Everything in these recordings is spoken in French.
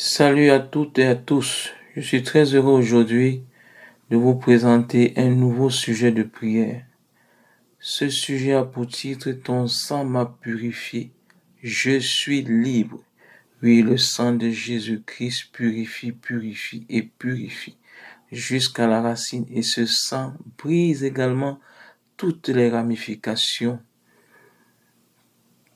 Salut à toutes et à tous. Je suis très heureux aujourd'hui de vous présenter un nouveau sujet de prière. Ce sujet a pour titre Ton sang m'a purifié. Je suis libre. Oui, le sang de Jésus-Christ purifie, purifie et purifie jusqu'à la racine. Et ce sang brise également toutes les ramifications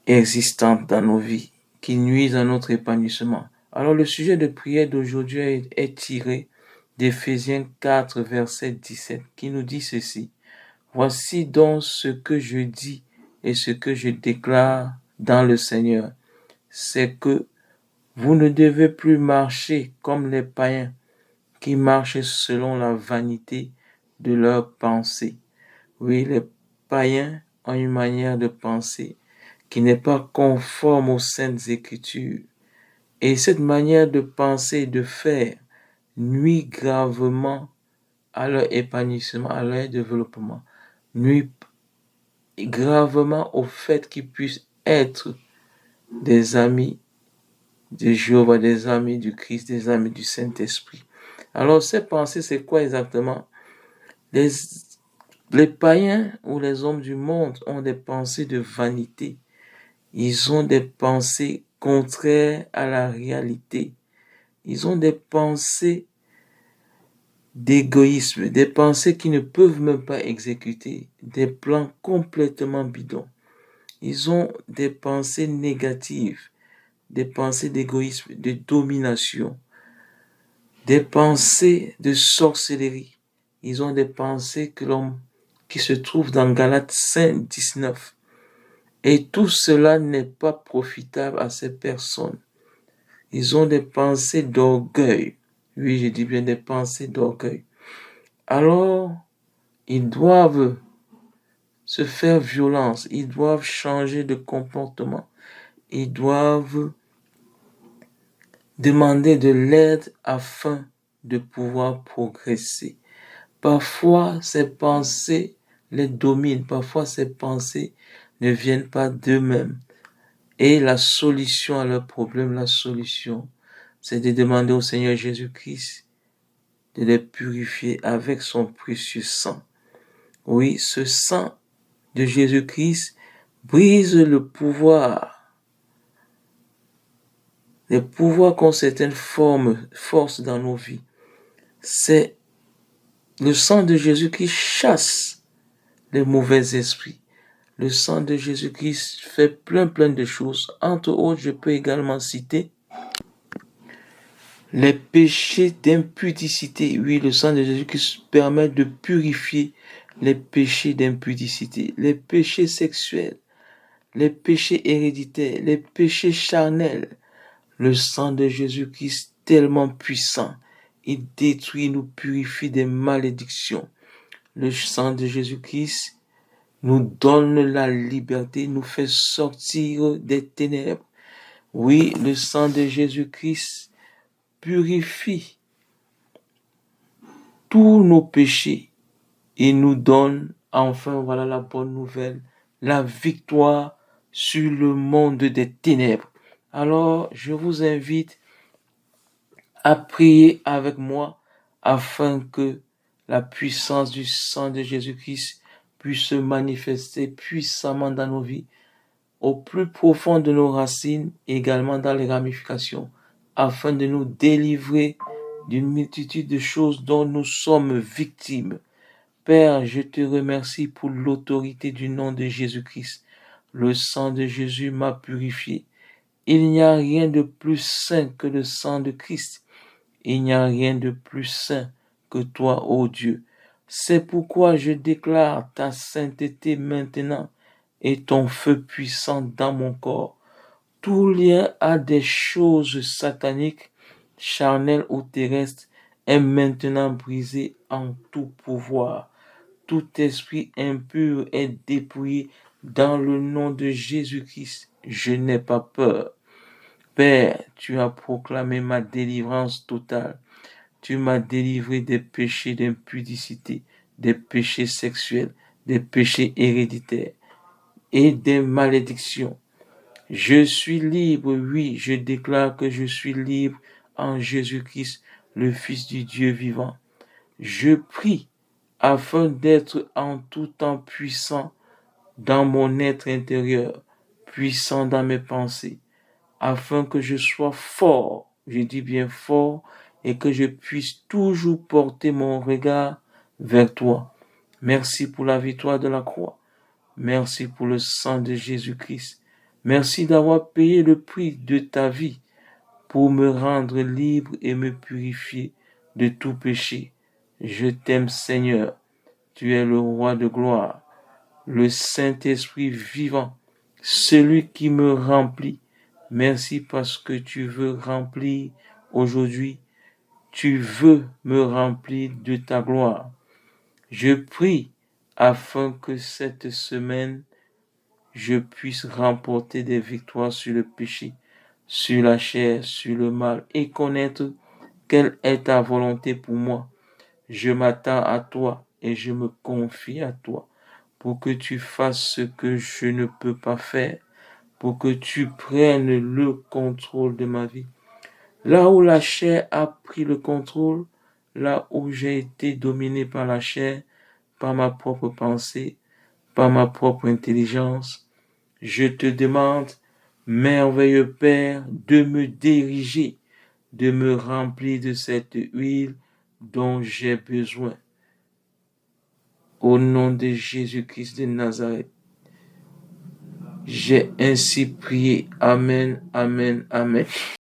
existantes dans nos vies qui nuisent à notre épanouissement. Alors le sujet de prière d'aujourd'hui est tiré d'Éphésiens 4, verset 17, qui nous dit ceci. Voici donc ce que je dis et ce que je déclare dans le Seigneur, c'est que vous ne devez plus marcher comme les païens qui marchent selon la vanité de leurs pensées. Oui, les païens ont une manière de penser qui n'est pas conforme aux saintes écritures. Et cette manière de penser et de faire nuit gravement à leur épanouissement, à leur développement, nuit gravement au fait qu'ils puissent être des amis de Jéhovah, des amis du Christ, des amis du Saint-Esprit. Alors, ces pensées, c'est quoi exactement? Les païens ou les hommes du monde ont des pensées de vanité. Ils ont des pensées contraires à la réalité. Ils ont des pensées d'égoïsme, des pensées qui ne peuvent même pas exécuter, des plans complètement bidons. Ils ont des pensées négatives, des pensées d'égoïsme, de domination, des pensées de sorcellerie. Ils ont des pensées qui se trouvent dans Galates 5, 19. Et tout cela n'est pas profitable à ces personnes. Ils ont des pensées d'orgueil. Oui, je dis bien des pensées d'orgueil. Alors, ils doivent se faire violence, ils doivent changer de comportement, ils doivent demander de l'aide afin de pouvoir progresser. Parfois, ces pensées les dominent, parfois ces pensées ne viennent pas d'eux-mêmes. Et la solution à leur problème, la solution, c'est de demander au Seigneur Jésus-Christ de les purifier avec son précieux sang. Oui, ce sang de Jésus-Christ brise le pouvoir, les pouvoirs qu'ont certaines forces dans nos vies. C'est le sang de Jésus qui chasse les mauvais esprits. Le sang de Jésus-Christ fait plein de choses. Entre autres, je peux également citer les péchés d'impudicité. Oui, le sang de Jésus-Christ permet de purifier les péchés d'impudicité, les péchés sexuels, les péchés héréditaires, les péchés charnels. Le sang de Jésus-Christ tellement puissant, il détruit, nous purifie des malédictions. Le sang de Jésus-Christ nous donne la liberté, nous fait sortir des ténèbres. Oui, le sang de Jésus-Christ purifie tous nos péchés et nous donne, enfin, voilà la bonne nouvelle, la victoire sur le monde des ténèbres. Alors, je vous invite à prier avec moi afin que la puissance du sang de Jésus-Christ puisse se manifester puissamment dans nos vies, au plus profond de nos racines, également dans les ramifications, afin de nous délivrer d'une multitude de choses dont nous sommes victimes. Père, je te remercie pour l'autorité du nom de Jésus-Christ. Le sang de Jésus m'a purifié. Il n'y a rien de plus saint que le sang de Christ. Il n'y a rien de plus saint que toi, ô Dieu. C'est pourquoi je déclare ta sainteté maintenant et ton feu puissant dans mon corps. Tout lien à des choses sataniques, charnelles ou terrestres est maintenant brisé en tout pouvoir. Tout esprit impur est dépouillé dans le nom de Jésus-Christ. Je n'ai pas peur. Père, tu as proclamé ma délivrance totale. Tu m'as délivré des péchés d'impudicité, des péchés sexuels, des péchés héréditaires et des malédictions. Je suis libre, oui, je déclare que je suis libre en Jésus-Christ, le Fils du Dieu vivant. Je prie afin d'être en tout temps puissant dans mon être intérieur, puissant dans mes pensées, afin que je sois fort, je dis bien fort, et que je puisse toujours porter mon regard vers toi. Merci pour la victoire de la croix. Merci pour le sang de Jésus-Christ. Merci d'avoir payé le prix de ta vie pour me rendre libre et me purifier de tout péché. Je t'aime, Seigneur. Tu es le roi de gloire, le Saint-Esprit vivant, celui qui me remplit. Merci parce que tu veux remplir aujourd'hui. Tu veux me remplir de ta gloire. Je prie afin que cette semaine, je puisse remporter des victoires sur le péché, sur la chair, sur le mal, et connaître quelle est ta volonté pour moi. Je m'attends à toi et je me confie à toi pour que tu fasses ce que je ne peux pas faire, pour que tu prennes le contrôle de ma vie. Là où la chair a pris le contrôle, là où j'ai été dominé par la chair, par ma propre pensée, par ma propre intelligence, je te demande, merveilleux Père, de me diriger, de me remplir de cette huile dont j'ai besoin. Au nom de Jésus-Christ de Nazareth, j'ai ainsi prié. Amen, amen, amen.